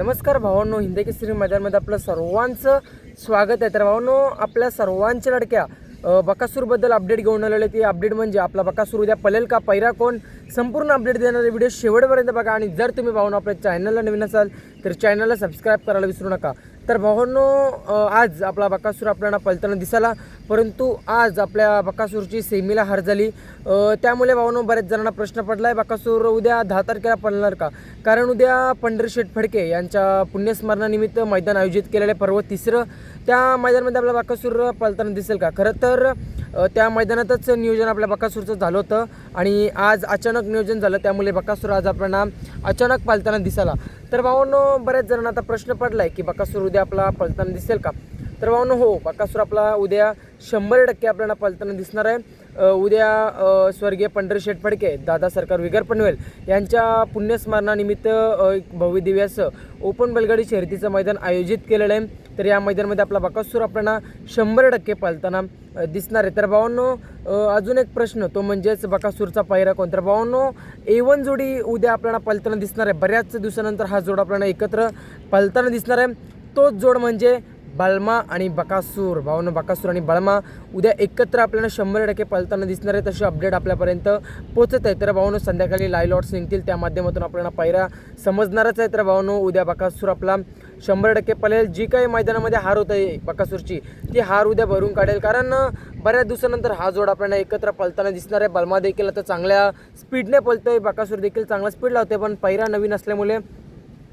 नमस्कार भावांनो, हिंदी केसरी मैदानमध्ये आपलं सर्वांचं स्वागत आहे। तर भावांनो, आपल्या सर्वांच्या लडक्या बकासूरबद्दल अपडेट घेऊन आलेले ती अपडेट म्हणजे आपला बकासूर उद्या पळेल का, पैरा कोण, संपूर्ण अपडेट देणारे व्हिडिओ शेवटपर्यंत बघा। आणि जर तुम्ही भावांनो आपल्या चॅनलला नवीन असाल तर चॅनलला सबस्क्राईब करायला विसरू नका। तर भावांनो, आज आपला बकासूर आपल्याला पळताना दिसाला, परंतु आज आपल्या बकासूरची सेमीला हार झाली। त्यामुळे भावांनो बऱ्याच जणांना प्रश्न पडला आहे, बकासूर उद्या 10 तारखेला पळणार का? कारण उद्या पंढरीशेठ फडके यांच्या पुण्यस्मरणानिमित्त मैदान आयोजित केलेले पर्व तिसरं, त्या मैदानामध्ये आपला बकासूर पळताना दिसेल का? खरं तर त्या मैदानातच नियोजन आपल्या बकासूरचं झालं होतं आणि आज अचानक नियोजन झालं, त्यामुळे बकासूर आज आपल्याला अचानक पळताना दिसाला। तर भावांनो, बऱ्याच जणांना आता प्रश्न पडला आहे की बकासूर उद्या आपला पळताना दिसेल का? तर भावांनो, हो, बकासूर आपला उद्या 100% आपल्याला पळताना दिसणार आहे। उद्या स्वर्गीय पंढरीशेठ फडके, दादा सरकार विगर पनवेल यांच्या पुण्यस्मरणानिमित्त एक भव्य दिव्य असं ओपन बैलगाडी शर्यतीचं मैदान आयोजित केलेलं आहे। तर या मैदानामध्ये आपला बकासूर आपल्याला 100% पळताना दिसणार आहे। तर भावांनो, अजून एक प्रश्न तो म्हणजेच बकासूरचा पायरा कोण? तर भावांनो, A1 जोडी उद्या आपल्याला पळताना दिसणार आहे। बऱ्याच दिवसानंतर हा जोड आपल्याला एकत्र पळताना दिसणार आहे। तोच जोड म्हणजे बळमा आणि बकासूर। भावांनो, बकासूर आणि बळमा उद्या एकत्र आपल्याला 100% पळताना दिसणार आहे, तशी अपडेट आपल्यापर्यंत पोहोचत आहे। तर भावांनो, संध्याकाळी लाईव्ह लॉट्स निघतील, त्या माध्यमातून आपल्याला पायरा समजणारच आहे। तर भावांनो, उद्या बकासूर आपला 100% पळेल। जी काही मैदानामध्ये हार होत आहे बकासूरची, ती हार उद्या भरून काढेल, कारण बऱ्याच दिवसानंतर हा जोड आपल्याला एकत्र पळताना दिसणार आहे। बळमा देखील आता चांगल्या स्पीडने पळतोय, बकासूर देखील चांगला स्पीड लावते, पण पायरा नवीन असल्यामुळे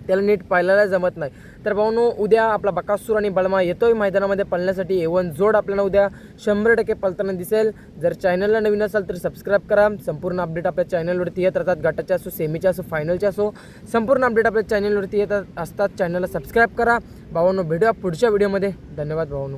त्याला नीट पाहायला जमत नाही। तर भावांनो, उद्या आपला बकासूर आणि बळमा येतोय मैदानामध्ये पळण्यासाठी। A1 जोड आपल्याला उद्या 100% पळताना दिसेल। जर चॅनलला नवीन असाल तर सबस्क्राईब करा। संपूर्ण अपडेट आपल्या चॅनलवरती येत राहतात, गटाचे असो, सेमीचे असो, फायनलचे असो, संपूर्ण अपडेट आपल्या चॅनलवरती येत असतात। चॅनलला सबस्क्राईब करा भावांनो। भेटूया पुढच्या व्हिडिओमध्ये। धन्यवाद भावांनो।